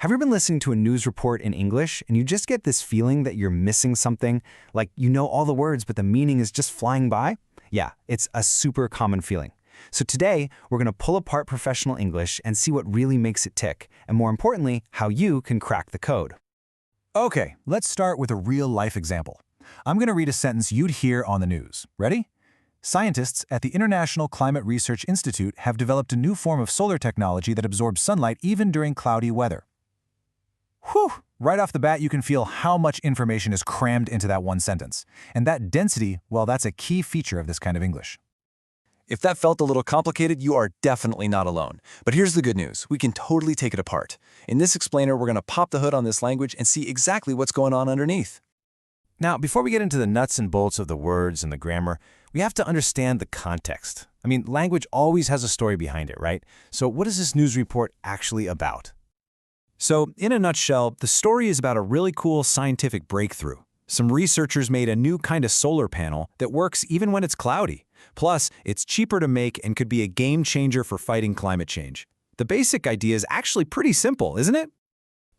Have you been listening to a news report in English and you just get this feeling that you're missing something, like you know all the words but the meaning is just flying by? Yeah, it's a super common feeling. So today, we're going to pull apart professional English and see what really makes it tick, and more importantly, how you can crack the code. Okay, let's start with a real-life example. I'm going to read a sentence you'd hear on the news. Ready? Scientists at the International Climate Research Institute have developed a new form of solar technology that absorbs sunlight even during cloudy weather. Whew! Right off the bat, you can feel how much information is crammed into that one sentence. And that density, well, that's a key feature of this kind of English. If that felt a little complicated, you are definitely not alone. But here's the good news. We can totally take it apart. In this explainer, we're going to pop the hood on this language and see exactly what's going on underneath. Now, before we get into the nuts and bolts of the words and the grammar, we have to understand the context. I mean, language always has a story behind it, right? So what is this news report actually about? So, in a nutshell, the story is about a really cool scientific breakthrough. Some researchers made a new kind of solar panel that works even when it's cloudy. Plus, it's cheaper to make and could be a game changer for fighting climate change. The basic idea is actually pretty simple, isn't it?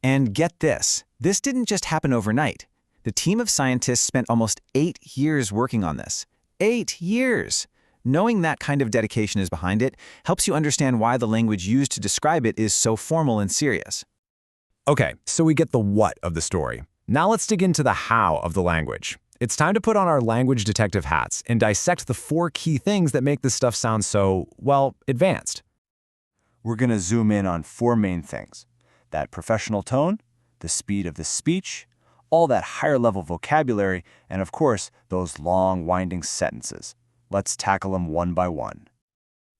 And get this didn't just happen overnight. The team of scientists spent almost 8 years working on this. 8 years! Knowing that kind of dedication is behind it helps you understand why the language used to describe it is so formal and serious. Okay, so we get the what of the story. Now let's dig into the how of the language. It's time to put on our language detective hats and dissect the 4 key things that make this stuff sound so, well, advanced. We're going to zoom in on 4 main things: that professional tone, the speed of the speech, all that higher-level vocabulary, and of course, those long, winding sentences. Let's tackle them one by one.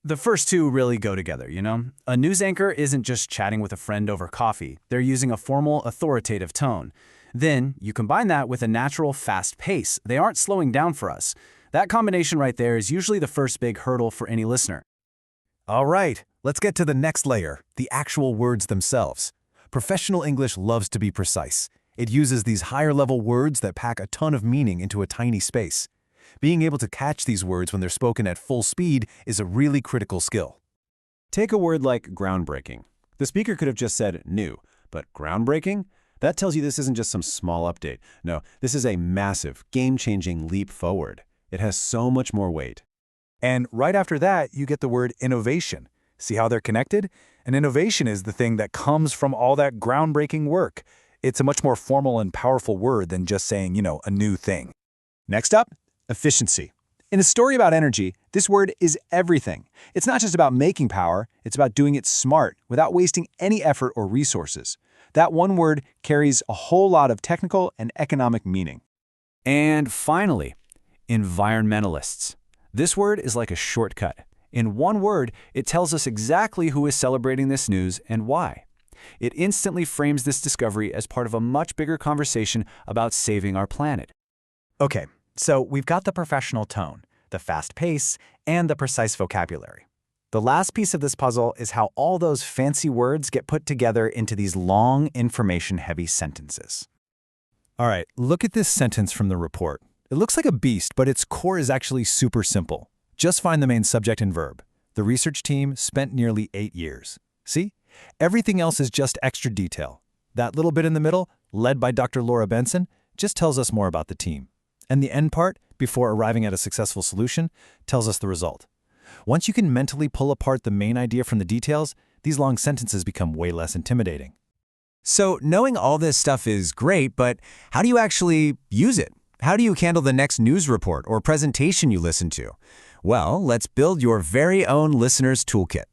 The first 2 really go together, you know? A news anchor isn't just chatting with a friend over coffee. They're using a formal, authoritative tone. Then, you combine that with a natural, fast pace. They aren't slowing down for us. That combination right there is usually the first big hurdle for any listener. All right, let's get to the next layer, the actual words themselves. Professional English loves to be precise. It uses these higher-level words that pack a ton of meaning into a tiny space. Being able to catch these words when they're spoken at full speed is a really critical skill. Take a word like groundbreaking. The speaker could have just said new, but groundbreaking? That tells you this isn't just some small update. No, this is a massive, game-changing leap forward. It has so much more weight. And right after that, you get the word innovation. See how they're connected? An innovation is the thing that comes from all that groundbreaking work. It's a much more formal and powerful word than just saying, a new thing. Next up, efficiency. In a story about energy, this word is everything. It's not just about making power, it's about doing it smart, without wasting any effort or resources. That one word carries a whole lot of technical and economic meaning. And finally, environmentalists. This word is like a shortcut. In one word, it tells us exactly who is celebrating this news and why. It instantly frames this discovery as part of a much bigger conversation about saving our planet. Okay, so we've got the professional tone, the fast pace, and the precise vocabulary. The last piece of this puzzle is how all those fancy words get put together into these long, information-heavy sentences. All right, look at this sentence from the report. It looks like a beast, but its core is actually super simple. Just find the main subject and verb. The research team spent nearly 8 years. See? Everything else is just extra detail. That little bit in the middle, led by Dr. Laura Benson, just tells us more about the team. And the end part, before arriving at a successful solution, tells us the result. Once you can mentally pull apart the main idea from the details, these long sentences become way less intimidating. So knowing all this stuff is great, but how do you actually use it? How do you handle the next news report or presentation you listen to? Well, let's build your very own listener's toolkit.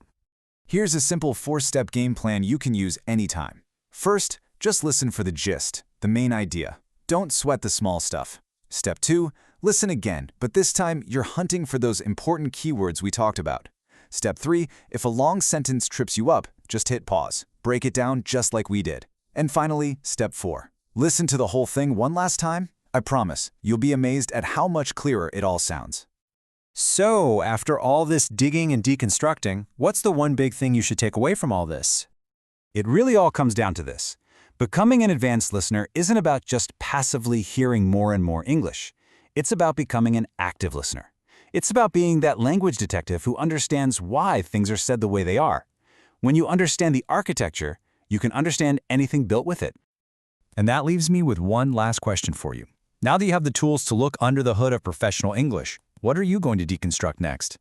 Here's a simple 4-step game plan you can use anytime. First, just listen for the gist, the main idea. Don't sweat the small stuff. Step 2, listen again, but this time you're hunting for those important keywords we talked about. Step 3, if a long sentence trips you up, just hit pause. Break it down just like we did. And finally, step 4, listen to the whole thing one last time. I promise, you'll be amazed at how much clearer it all sounds. So, after all this digging and deconstructing, what's the one big thing you should take away from all this? It really all comes down to this. Becoming an advanced listener isn't about just passively hearing more and more English. It's about becoming an active listener. It's about being that language detective who understands why things are said the way they are. When you understand the architecture, You can understand anything built with it. And that leaves me with one last question for you. Now that you have the tools to look under the hood of professional English, what are you going to deconstruct next?